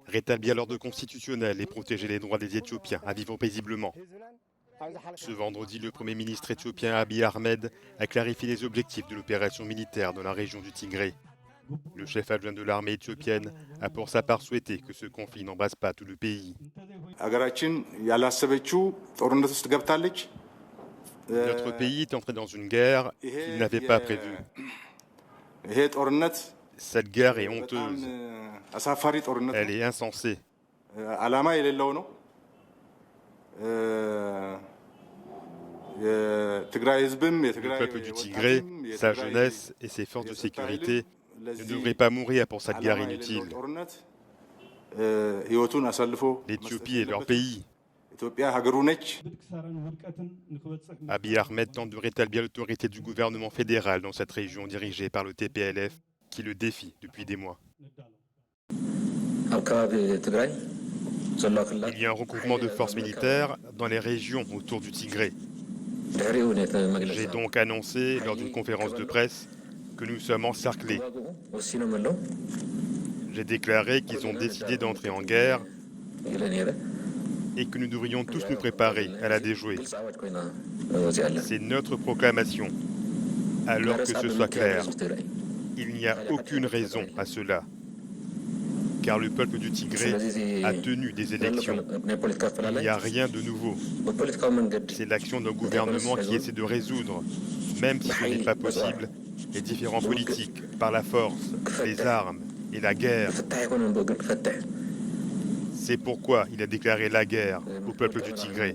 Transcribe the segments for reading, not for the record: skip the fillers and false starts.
Rétablir l'ordre constitutionnel et protéger les droits des Éthiopiens à vivre paisiblement. Ce vendredi, le Premier ministre éthiopien Abiy Ahmed a clarifié les objectifs de l'opération militaire dans la région du Tigré. Le chef adjoint de l'armée éthiopienne a pour sa part souhaité que ce conflit n'embrasse pas tout le pays. Notre pays est entré dans une guerre qu'il n'avait pas prévue. Cette guerre est honteuse. Elle est insensée. Le peuple du Tigré, sa jeunesse et ses forces de sécurité ne devraient pas mourir pour cette guerre inutile. L'Éthiopie est leur pays. Abiy Ahmed tente de rétablir l'autorité du gouvernement fédéral dans cette région dirigée par le TPLF qui le défie depuis des mois. Il y a un regroupement de forces militaires dans les régions autour du Tigré. J'ai donc annoncé lors d'une conférence de presse que nous sommes encerclés. J'ai déclaré qu'ils ont décidé d'entrer en guerre et que nous devrions tous nous préparer à la déjouer. C'est notre proclamation. Alors que ce soit clair, il n'y a aucune raison à cela. Car le peuple du Tigré a tenu des élections. Il n'y a rien de nouveau. C'est l'action d'un gouvernement qui essaie de résoudre, même si ce n'est pas possible, les différends politiques par la force, les armes et la guerre. C'est pourquoi il a déclaré la guerre au peuple du Tigré.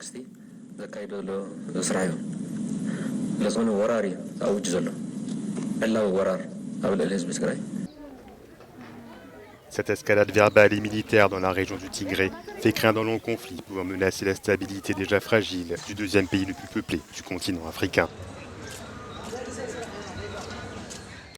Cette escalade verbale et militaire dans la région du Tigré fait craindre un long conflit pouvant menacer la stabilité déjà fragile du deuxième pays le plus peuplé du continent africain.